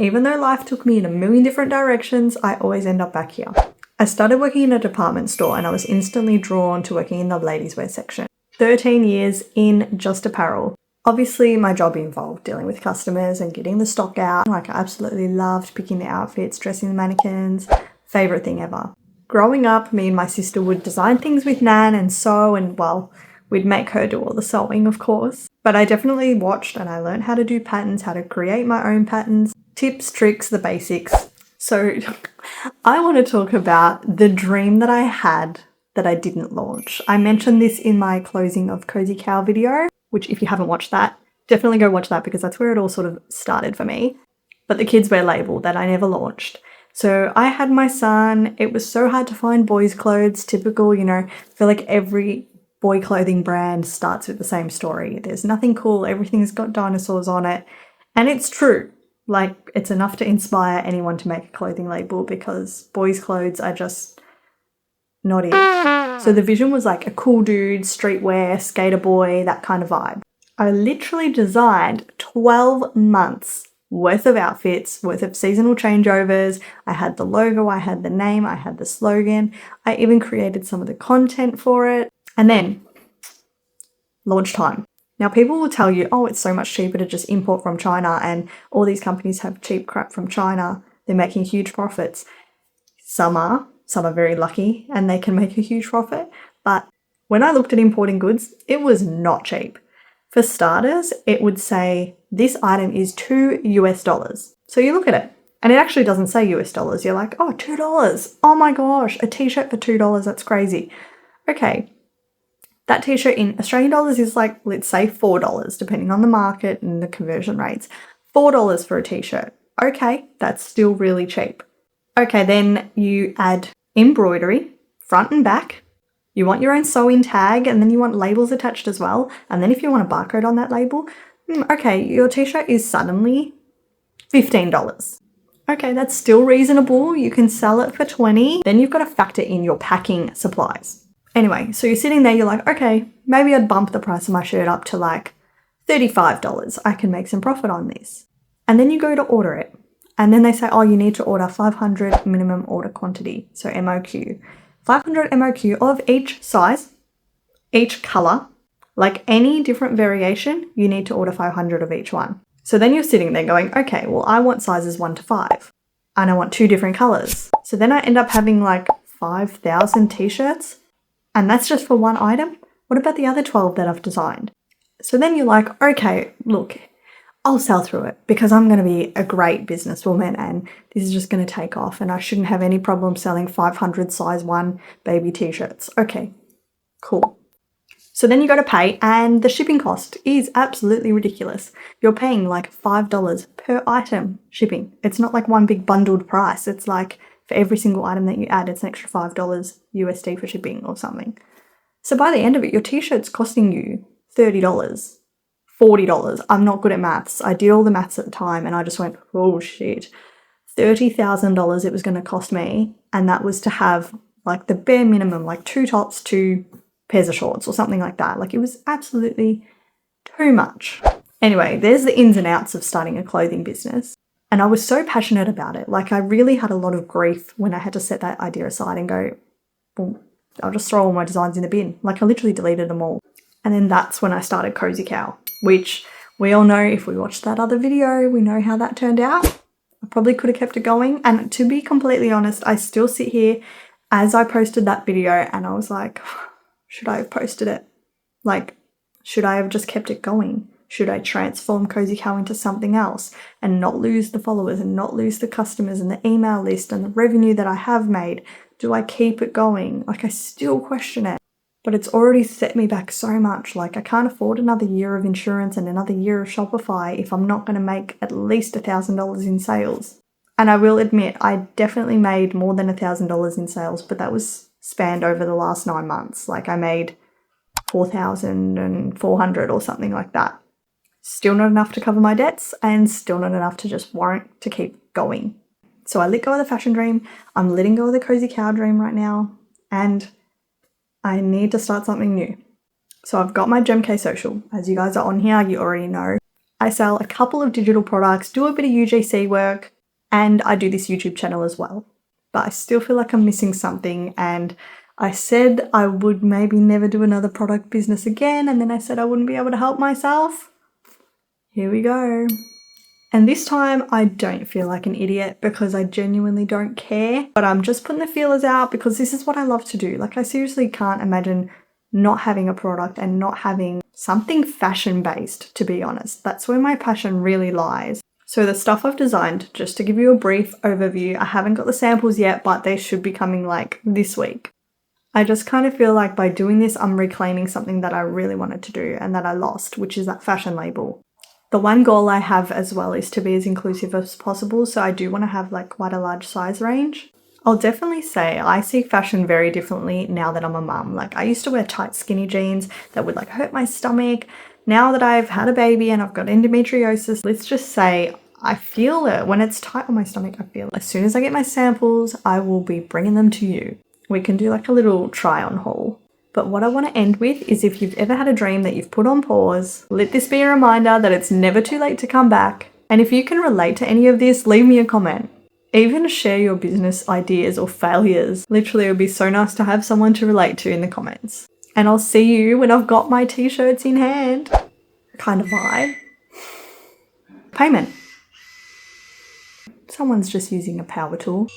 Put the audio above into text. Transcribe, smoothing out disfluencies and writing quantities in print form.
even though life took me in a million different directions, I always end up back here. I started working in a department store and I was instantly drawn to working in the ladies' wear section. 13 years in just apparel. Obviously, my job involved dealing with customers and getting the stock out. Like, I absolutely loved picking the outfits, dressing the mannequins. Favorite thing ever. Growing up, me and my sister would design things with Nan and sew, and well, we'd make her do all the sewing, of course. But I definitely watched and I learned how to do patterns, how to create my own patterns, tips, tricks, the basics. So I want to talk about the dream that I had that I didn't launch. I mentioned this in my closing of Cozy Cow video, which if you haven't watched that, definitely go watch that because that's where it all sort of started for me. But the kids wear label that I never launched. So I had my son. It was so hard to find boys' clothes, typical, you know, I feel like every boy clothing brand starts with the same story. There's nothing cool, everything's got dinosaurs on it. And it's true. Like, it's enough to inspire anyone to make a clothing label because boys' clothes are just not it. So the vision was like a cool dude, streetwear, skater boy, that kind of vibe. I literally designed 12 months worth of outfits, worth of seasonal changeovers. I had the logo, I had the name, I had the slogan. I even created some of the content for it. And then, launch time. Now, people will tell you, oh, it's so much cheaper to just import from China and all these companies have cheap crap from China. They're making huge profits. Some are very lucky and they can make a huge profit. But when I looked at importing goods, it was not cheap. For starters, it would say this item is $2. So you look at it and it actually doesn't say US dollars. You're like, oh, $2. Oh my gosh, a t-shirt for $2. That's crazy. Okay. That t-shirt in Australian dollars is like, let's say $4, depending on the market and the conversion rates. $4 for a t-shirt. Okay, that's still really cheap. Okay, then you add embroidery, front and back. You want your own sew-in tag, and then you want labels attached as well. And then if you want a barcode on that label, okay, your t-shirt is suddenly $15. Okay, that's still reasonable. You can sell it for $20. Then you've got to factor in your packing supplies. Anyway, so you're sitting there, you're like, okay, maybe I'd bump the price of my shirt up to like $35. I can make some profit on this. And then you go to order it. And then they say, oh, you need to order 500 minimum order quantity, so MOQ. 500 MOQ of each size, each color, like any different variation, you need to order 500 of each one. So then you're sitting there going, okay, well, I want sizes 1 to 5 and I want 2 different colors. So then I end up having like 5,000 t-shirts and that's just for one item. What about the other 12 that I've designed? So then you're like, okay, look, I'll sell through it because I'm going to be a great businesswoman and this is just going to take off and I shouldn't have any problem selling 500 size 1 baby t-shirts. Okay, cool. So then you go to pay and the shipping cost is absolutely ridiculous. You're paying like $5 per item shipping. It's not like one big bundled price. It's like for every single item that you add, it's an extra $5 USD for shipping or something. So by the end of it, your t-shirt's costing you $30. $40. I'm not good at maths. I did all the maths at the time and I just went, oh shit, $30,000 it was going to cost me. And that was to have like the bare minimum, like 2 tops, 2 pairs of shorts or something like that. Like it was absolutely too much. Anyway, there's the ins and outs of starting a clothing business. And I was so passionate about it. Like I really had a lot of grief when I had to set that idea aside and go, well, I'll just throw all my designs in the bin. Like I literally deleted them all. And then that's when I started Cozy Cow, which we all know if we watched that other video, we know how that turned out. I probably could have kept it going. And to be completely honest, I still sit here as I posted that video and I was like, should I have posted it? Like, should I have just kept it going? Should I transform Cozy Cow into something else and not lose the followers and not lose the customers and the email list and the revenue that I have made? Do I keep it going? Like, I still question it. But it's already set me back so much. Like I can't afford another year of insurance and another year of Shopify if I'm not going to make at least $1,000 in sales. And I will admit, I definitely made more than $1,000 in sales, but that was spanned over the last 9 months. Like I made 4,400 or something like that. Still not enough to cover my debts and still not enough to just warrant to keep going. So I let go of the fashion dream. I'm letting go of the Cozy Cow dream right now. And I need to start something new. So I've got my GemK social. As you guys are on here, you already know. I sell a couple of digital products, do a bit of UGC work, and I do this YouTube channel as well. But I still feel like I'm missing something, and I said I would maybe never do another product business again, and then I said I wouldn't be able to help myself. Here we go. And this time I don't feel like an idiot because I genuinely don't care, but I'm just putting the feelers out because this is what I love to do. Like, I seriously can't imagine not having a product and not having something fashion based, to be honest. That's where my passion really lies. So the stuff I've designed, just to give you a brief overview, I haven't got the samples yet, but they should be coming like this week. I just kind of feel like by doing this, I'm reclaiming something that I really wanted to do and that I lost, which is that fashion label. The one goal I have as well is to be as inclusive as possible, so I do want to have like quite a large size range. I'll definitely say I see fashion very differently now that I'm a mum. Like, I used to wear tight skinny jeans that would like hurt my stomach. Now that I've had a baby and I've got endometriosis, let's just say I feel it. When it's tight on my stomach, I feel it. As soon as I get my samples, I will be bringing them to you. We can do like a little try on haul. But what I want to end with is, if you've ever had a dream that you've put on pause, let this be a reminder that it's never too late to come back. And if you can relate to any of this, leave me a comment. Even share your business ideas or failures. Literally, it would be so nice to have someone to relate to in the comments. And I'll see you when I've got my t-shirts in hand. Kind of vibe. Payment. Someone's just using a power tool.